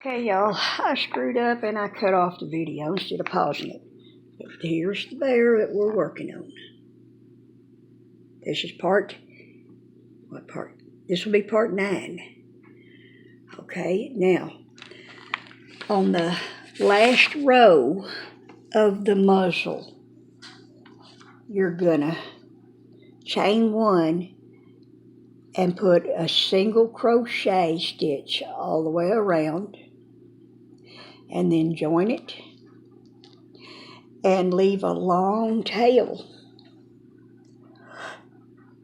Okay, y'all, I screwed up and I cut off the video instead of pausing it. But here's the bear that we're working on. This is what part? This will be part 9. Okay, now, on the last row of the muzzle, you're gonna chain 1 and put a single crochet stitch all the way around, and then join it and leave a long tail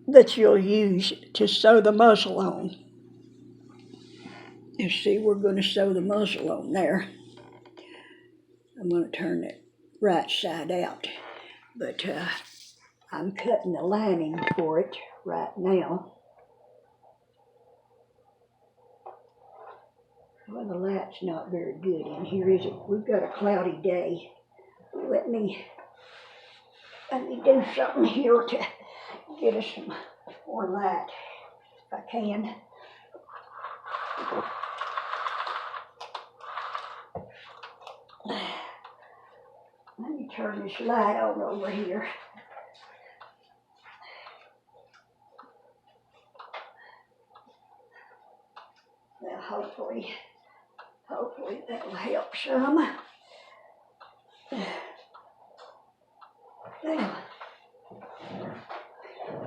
that you'll use to sew the muzzle on. You see, we're going to sew the muzzle on there. I'm going to turn it right side out, but I'm cutting the lining for it right now. Well, the light's not very good in here, is it? We've got a cloudy day. Let me do something here to get us some more light, if I can. Let me turn this light on over here. Well, hopefully that'll help some.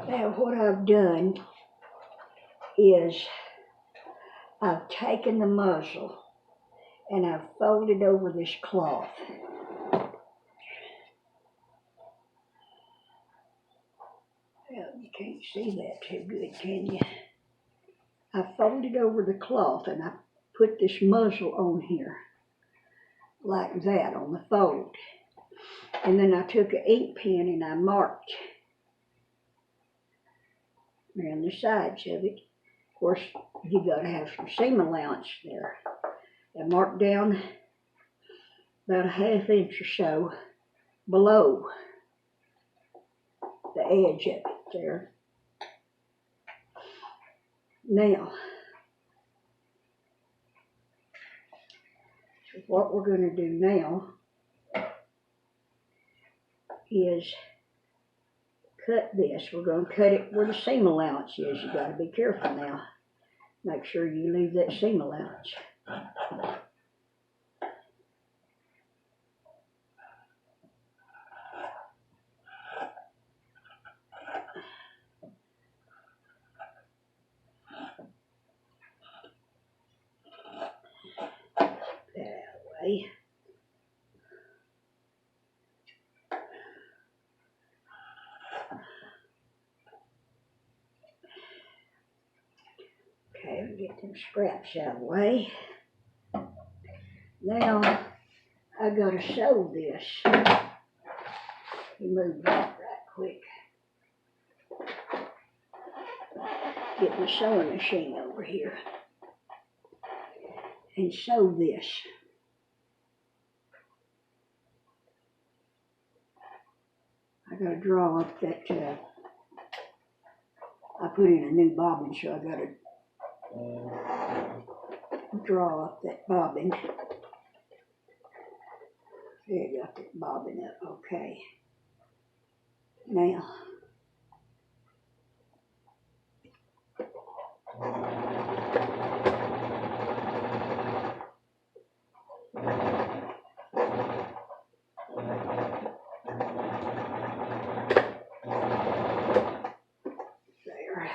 Now what I've done is I've taken the muzzle and I've folded over this cloth. Well, you can't see that too good, can you? I folded over the cloth and I put this muzzle on here like that on the fold. And then I took an ink pen and I marked around the sides of it. Of course, you gotta have some seam allowance there. I marked down about a 1/2 inch or so below the edge of it there. Now, what we're going to do now is cut this. We're going to cut it where the seam allowance is. You got to be careful now. Make sure you leave that seam allowance. That way. Okay, get them scraps out of the way. Now, I gotta sew this. Move that right quick. Get my sewing machine over here and sew this. I gotta draw up that, I put in a new bobbin, so I gotta draw up that bobbin. There, I got that bobbin up, okay. Now, there.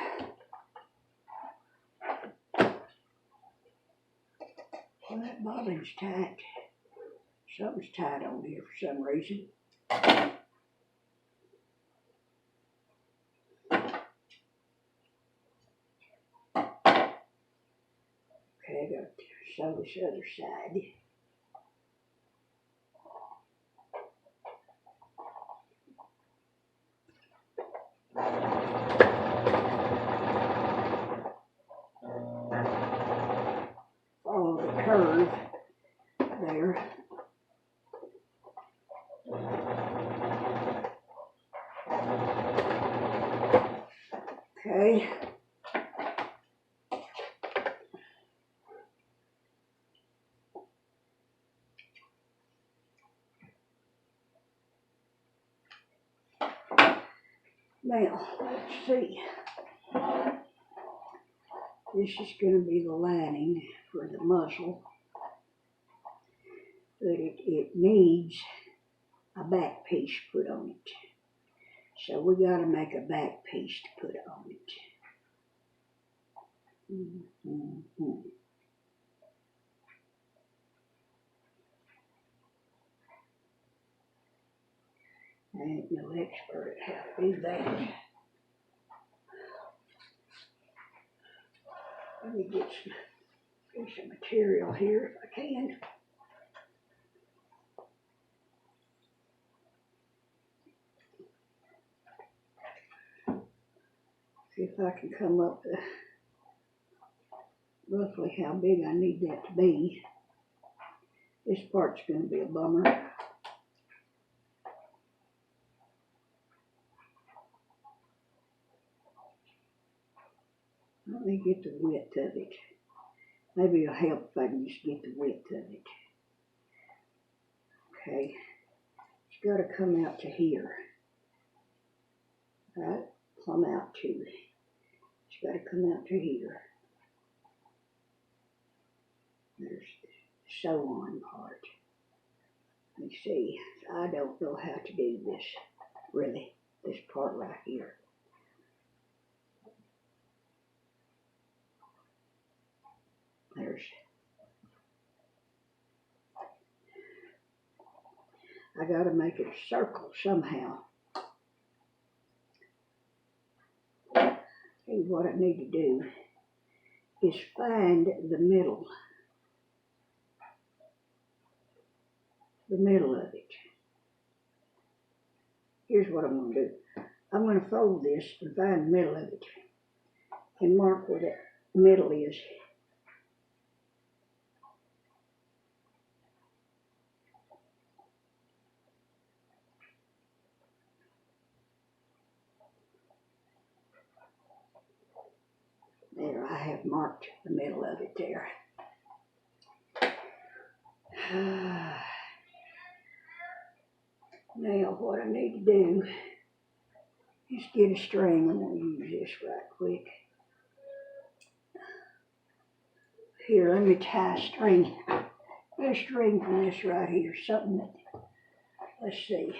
Well, that bobbin's tight. Something's tight on here for some reason. Okay, I gotta sew this other side. Follow the curve there. Okay. Now, let's see. This is going to be the lining for the muzzle, but it needs a back piece put on it. So we got to make a back piece to put on it. I ain't no expert at how to do that. Let me get some material here if I can. See if I can come up with roughly how big I need that to be. This part's going to be a bummer. Let me get the width of it. Maybe it'll help if I can just get the width of it. Okay. It's got to come out to here. Right? Plumb out to. It's got to come out to here. There's the sew on part. Let me see. I don't know how to do this, really. This part right here. I got to make it a circle somehow. See, what I need to do is find the middle of it. Here's what I'm going to do. I'm going to fold this and find the middle of it and mark where that middle is. There, I have marked the middle of it there. Now what I need to do is get a string. I'm going to use this right quick. Here, let me tie a string. Get a string from this right here. Something that, let's see.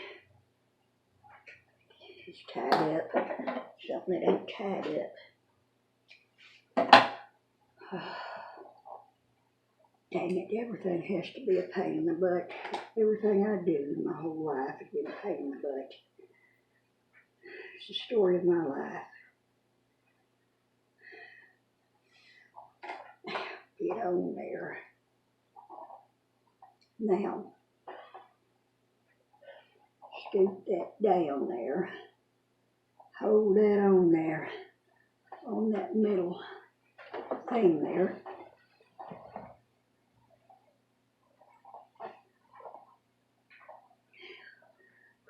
It's tied up. Something that ain't tied up. Dang it, everything has to be a pain in the butt. Everything I do my whole life has been a pain in the butt. It's the story of my life. Get on there. Now, scoop that down there. Hold that on there. On that middle thing there.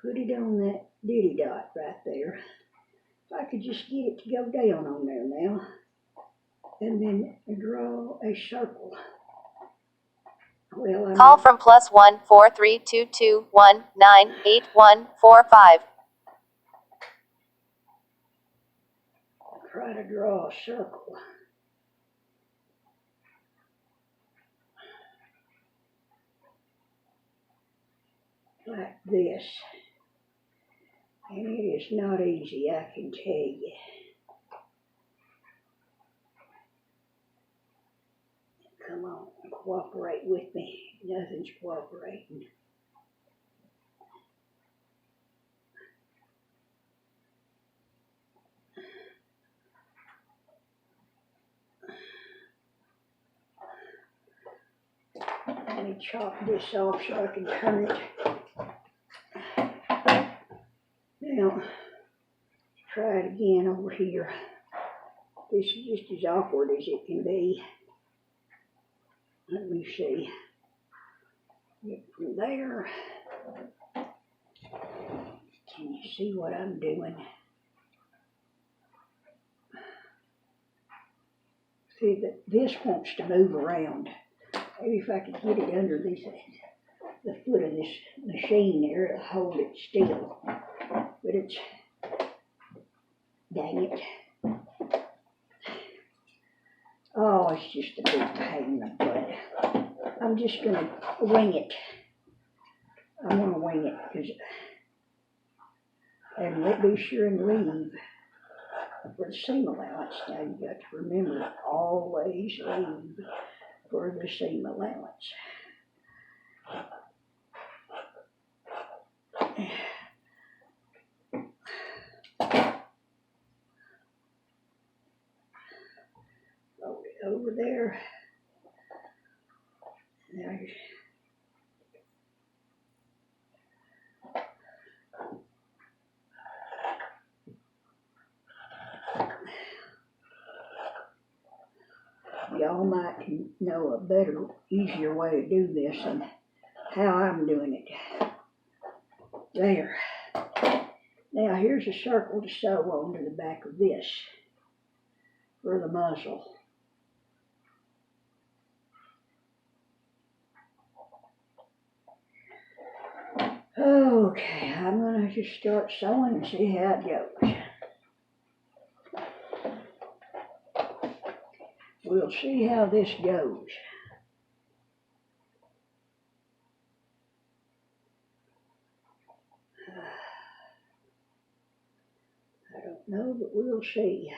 Put it on that diddy dot right there. If I could just get it to go down on there now. And then draw a circle. Well, Call from +1 4322 198145. Try to draw a circle. Like this. And it is not easy, I can tell you. Come on, cooperate with me. Nothing's cooperating. Let me chop this off so I can turn it. Now, try it again over here. This is just as awkward as it can be. Let me see. Get from there. Can you see what I'm doing? See that this wants to move around. Maybe if I could get it under this, the foot of this machine there, it'll hold it still. But Dang it. Oh, it's just a big pain in the butt. I'm just going to wing it. I'm going to wing it, and be sure and leave for the seam allowance. Now you got to remember, always leave for the seam allowance. Fold it over there. Now y'all might know a better, easier way to do this than how I'm doing it. There. Now here's a circle to sew onto the back of this for the muzzle. Okay, I'm going to just start sewing and see how it goes. We'll see how this goes. I don't know, but we'll see.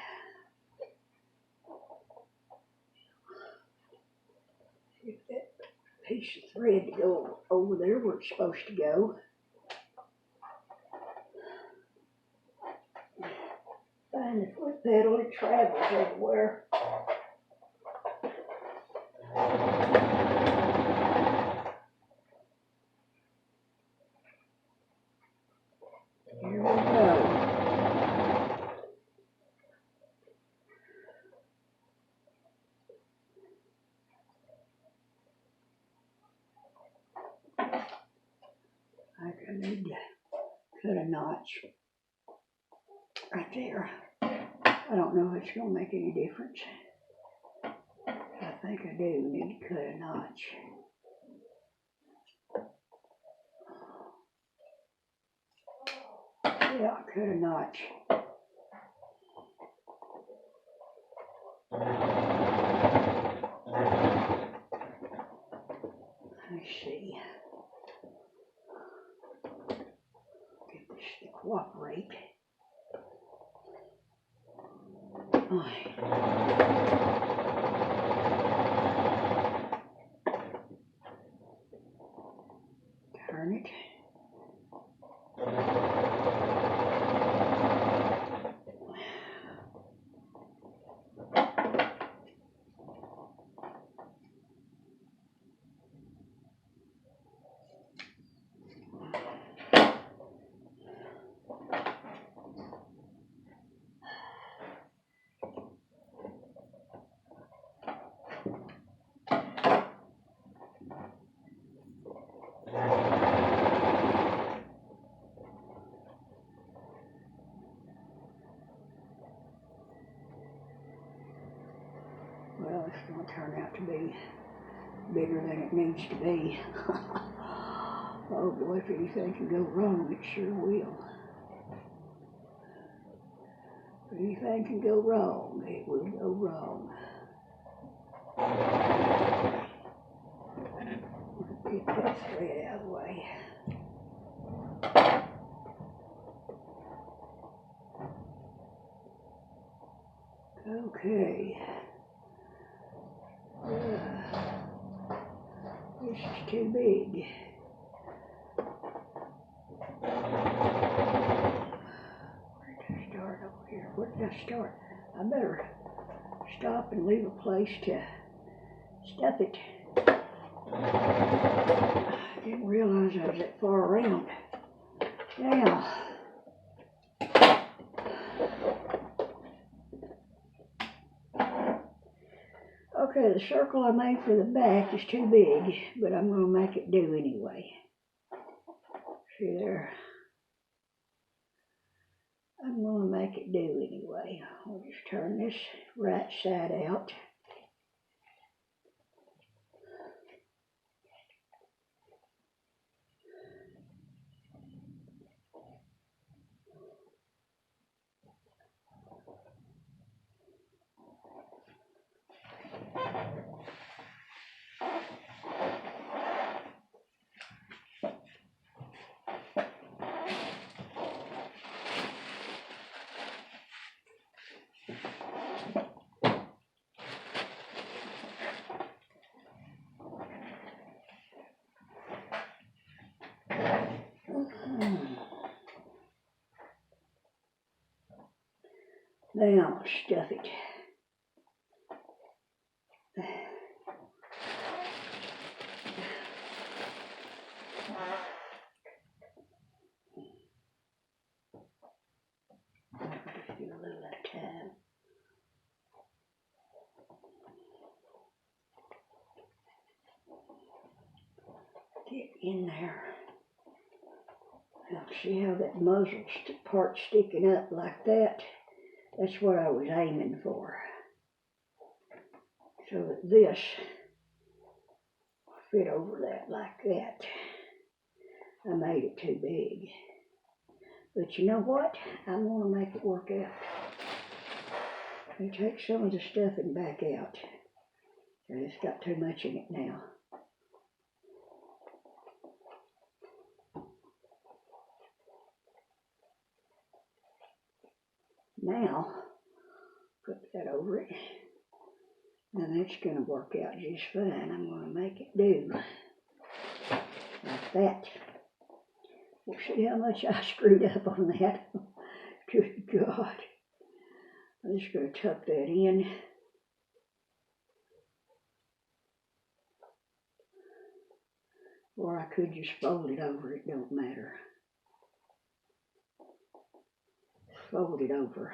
Get that piece of thread to go over there where it's supposed to go. Find the foot pedal, it travels everywhere. Here we go. I need to cut a notch right there. I don't know if it's going to make any difference. I think I do need to cut a notch. Yeah, cut a notch. Let's see. Get this to cooperate. Turn it. Well, it's going to turn out to be bigger than it needs to be. Oh boy, if anything can go wrong, it sure will. If anything can go wrong, it will go wrong. Get that thread out of the way. Okay. This is too big. Where did I start over here? Where did I start? I better stop and leave a place to stuff it. I didn't realize I was that far around. Now, okay, the circle I made for the back is too big, but I'm going to make it do anyway. See there? I'm going to make it do anyway. I'll just turn this right side out. Now stuff it. Just do a little at a time. Get in there. Now see how that muzzle part sticking up like that? That's what I was aiming for. So that this fit over that like that. I made it too big. But you know what? I'm going to make it work out. Let me take some of the stuffing back out. It's got too much in it now. Now, put that over it. Now that's going to work out just fine. I'm going to make it do like that. We'll see how much I screwed up on that. Good God. I'm just going to tuck that in. Or I could just fold it over, it don't matter. Fold it over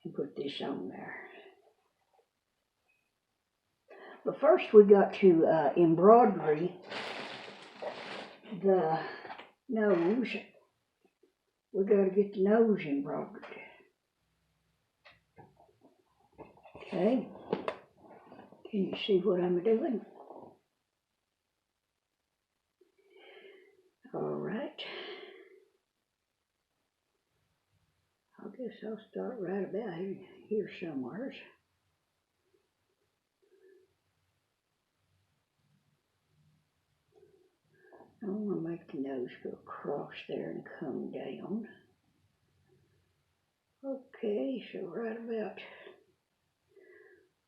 and put this on there. But first we got to embroidery the nose. We got to get the nose embroidered. Okay. Can you see what I'm doing? All right. I guess I'll start right about here somewhere. I want to make the nose go across there and come down. Okay, so right about,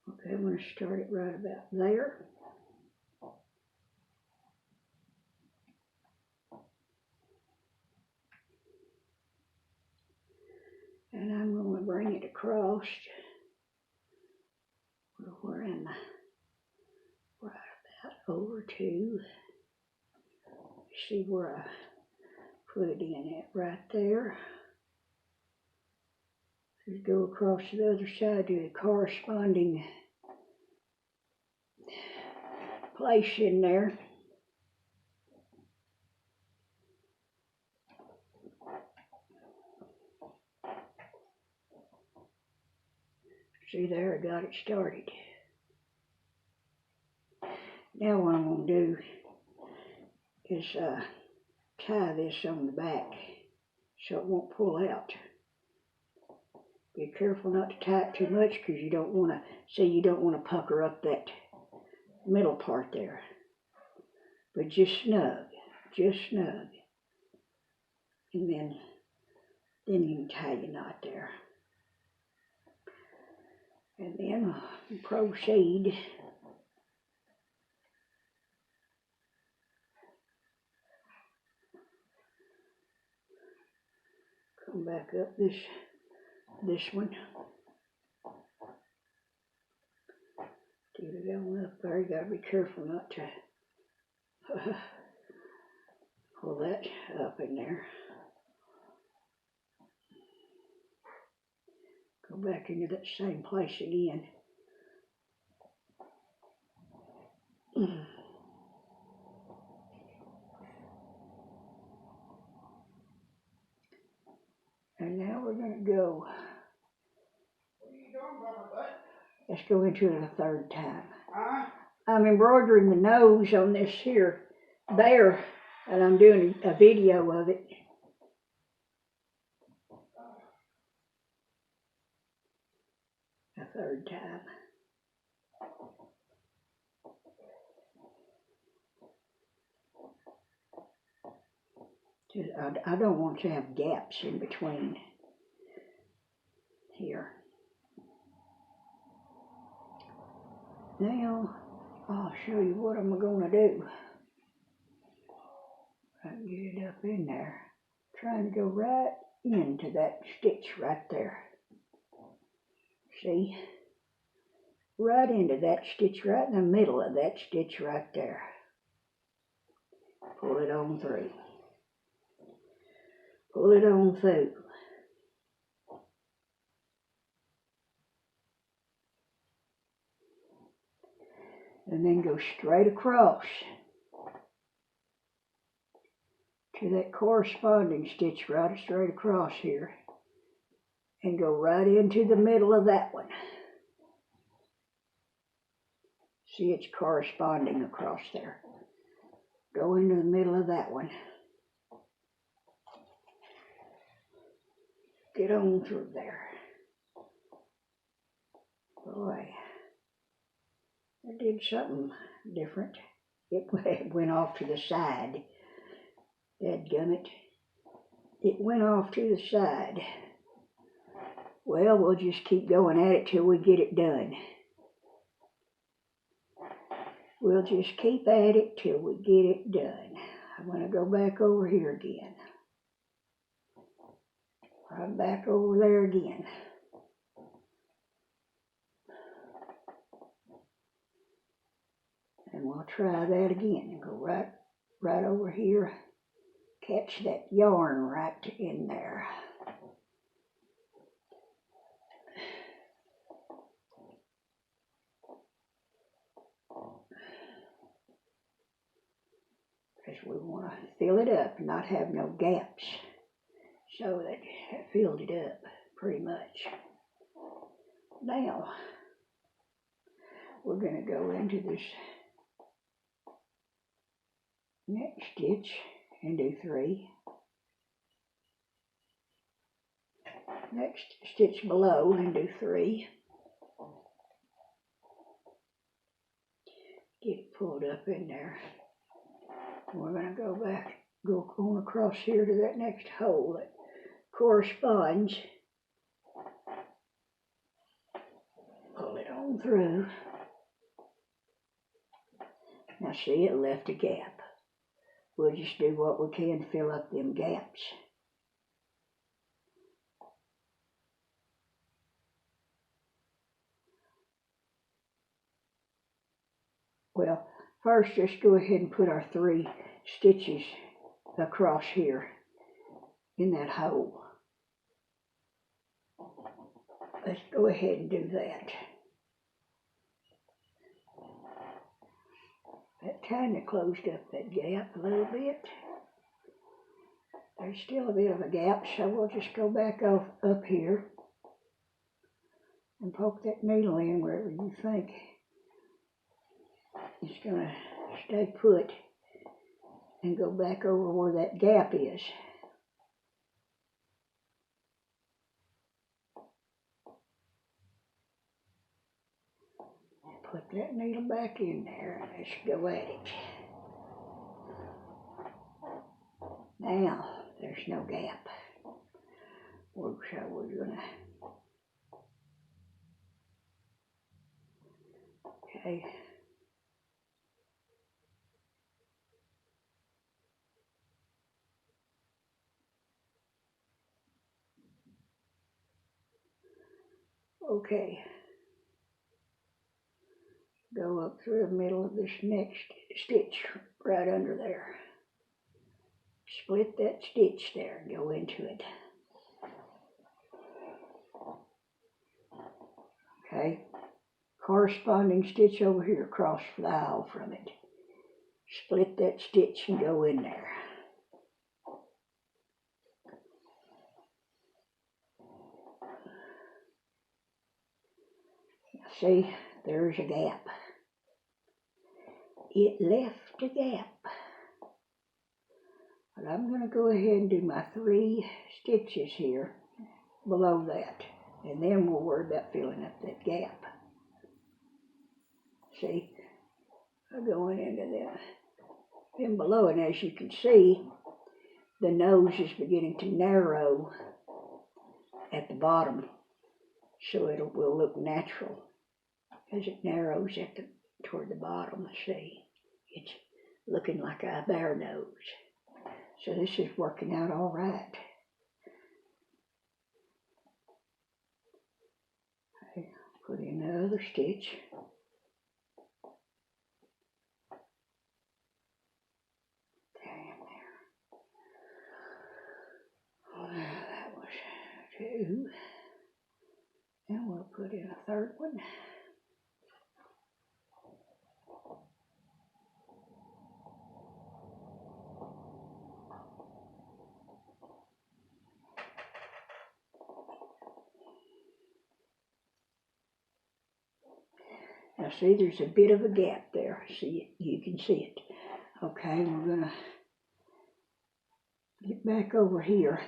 okay, I'm going to start it right about there. And I'm going to bring it across where I'm right about over to, see where I put it in at right there. Just go across to the other side to the corresponding place in there. See there, I got it started. Now what I'm going to do is tie this on the back so it won't pull out. Be careful not to tie it too much because you don't want to, see, you don't want to pucker up that middle part there. But just snug. And then you can tie your knot there. And then proceed come back up this one. Get it on up there. You gotta be careful not to pull that up in there. Go back into that same place again. And now we're going to go. What are you doing, Mama Butt? Let's go into it a third time. I'm embroidering the nose on this here bear, and I'm doing a video of it. A third time. I don't want to have gaps in between here. Now, I'll show you what I'm going to do. I can get it up in there. Trying to go right into that stitch right there. See? Right into that stitch, right in the middle of that stitch right there. Pull it on through. Pull it on through. And then go straight across to that corresponding stitch right straight across here. And go right into the middle of that one. See, it's corresponding across there. Go into the middle of that one. Get on through there. Boy, I did something different. It went off to the side. Dadgummit. It went off to the side. Well, we'll just keep going at it till we get it done. We'll just keep at it till we get it done. I'm going to go back over here again. Right back over there again. And we'll try that again and go right over here. Catch that yarn right in there. Because we want to fill it up and not have no gaps. So that filled it up pretty much. Now, we're going to go into this next stitch and do 3. Next stitch below and do 3. Get it pulled up in there. We're going to go back, go on across here to that next hole that corresponds. Pull it on through. Now see, it left a gap. We'll just do what we can to fill up them gaps. Well, first just go ahead and put our 3 stitches across here in that hole. Let's go ahead and do that. That kind of closed up that gap a little bit. There's still a bit of a gap, so we'll just go back up here and poke that needle in wherever you think it's going to stay put, and go back over where that gap is. Put that needle back in there and let's go at it. Now, there's no gap. So we're gonna, okay. Okay. Go up through the middle of this next stitch right under there. Split that stitch there and go into it. Okay. Corresponding stitch over here across the aisle from it. Split that stitch and go in there. See, there's a gap. It left a gap. But I'm going to go ahead and do my 3 stitches here below that. And then we'll worry about filling up that gap. See, I'm going into them below, and as you can see, the nose is beginning to narrow at the bottom, so it will look natural as it narrows toward the bottom. See, it's looking like a bear nose. So this is working out all right. Put in the other stitch. That was 2. And we'll put in a third one. Now see, there's a bit of a gap there. See, you can see it. Okay, we're gonna get back over here.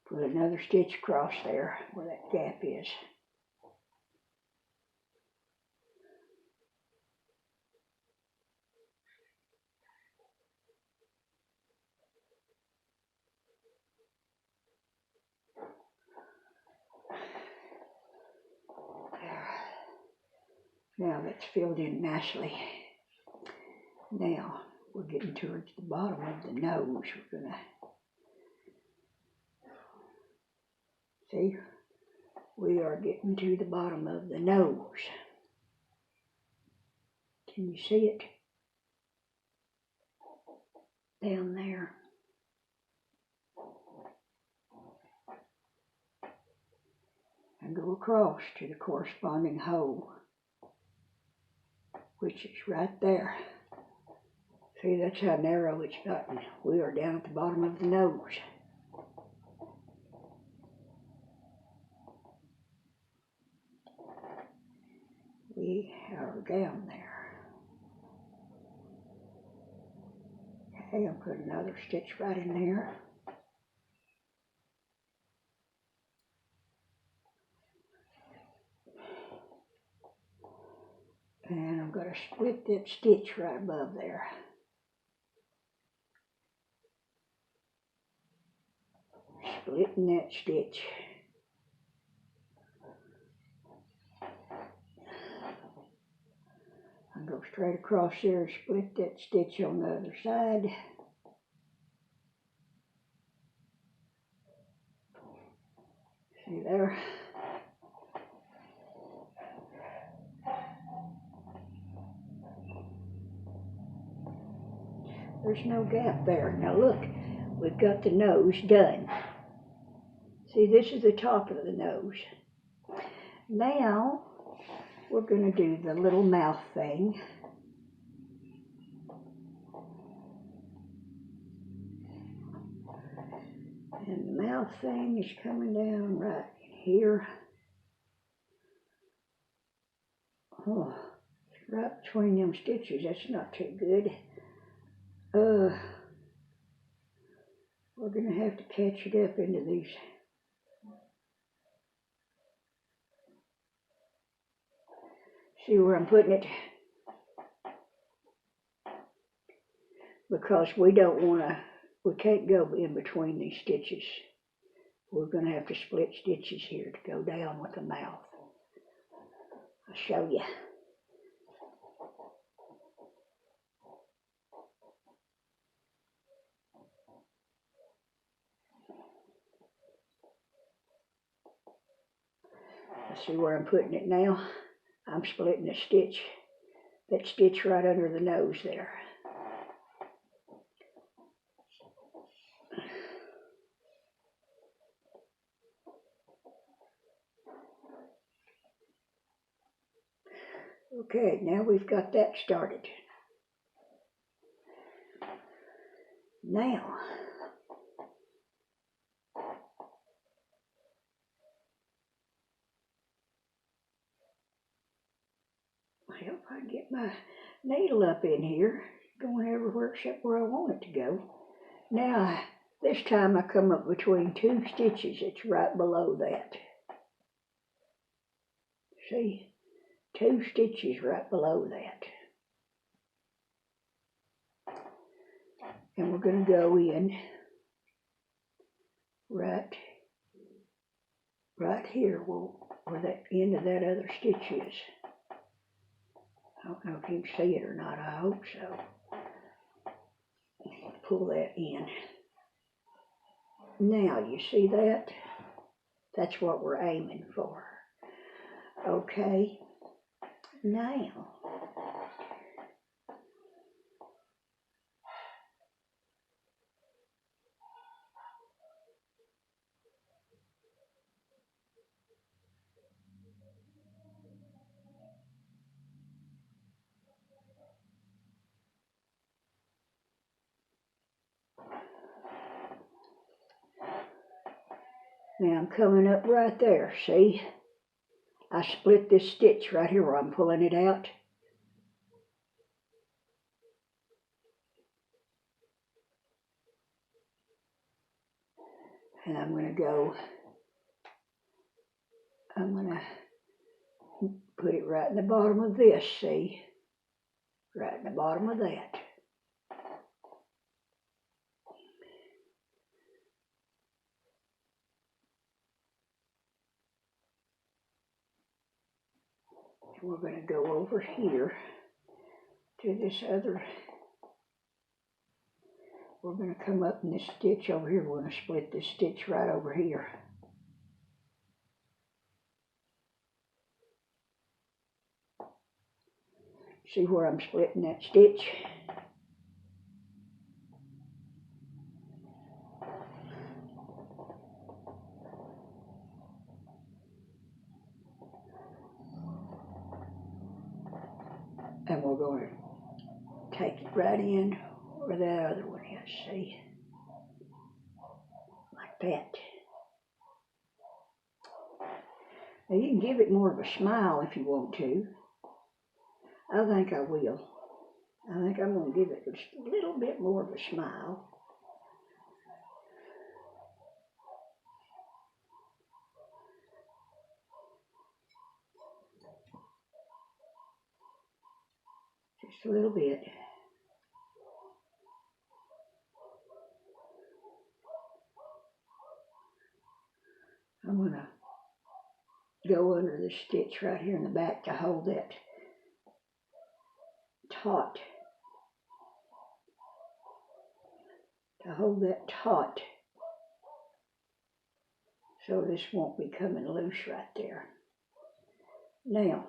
Put another stitch across there where that gap is. There. Now that's filled in nicely. Now we're getting towards the bottom of the nose. We're gonna see, we are getting to the bottom of the nose. Can you see it? Down there. And go across to the corresponding hole, which is right there. See, that's how narrow it's gotten. We are down at the bottom of the nose. We are down there. Okay, I'll put another stitch right in there. And I'm going to split that stitch right above there. Splitting that stitch. I'll go straight across there and split that stitch on the other side. See there? There's no gap there. Now look, we've got the nose done. See, this is the top of the nose. Now, we're going to do the little mouth thing. And the mouth thing is coming down right here. Oh, it's right between them stitches. That's not too good. We're going to have to catch it up into these. See where I'm putting it? Because we don't want to, we can't go in between these stitches. We're going to have to split stitches here to go down with the mouth. I'll show you. See where I'm putting it now? I'm splitting a stitch, that stitch right under the nose there. Okay, now we've got that started. Now, well, if I get my needle up in here, going everywhere except where I want it to go. Now, this time I come up between 2 stitches. It's right below that. See? 2 stitches right below that. And we're going to go in right here where that end of that other stitch is. I don't know if you can see it or not. I hope so. pull that in. Now, you see that? That's what we're aiming for. Okay, now, I'm coming up right there, see? I split this stitch right here where I'm pulling it out. And I'm going to put it right in the bottom of this, see? Right in the bottom of that. And we're going to go over here to this other. We're going to come up in this stitch over here. We're going to split this stitch right over here. See where I'm splitting that stitch? And we're going to take it right in where that other one is, see? Like that. Now you can give it more of a smile if you want to. I think I will. I think I'm going to give it just a little bit more of a smile. Just a little bit. I'm going to go under the stitch right here in the back to hold that taut. To hold that taut. So this won't be coming loose right there. Now,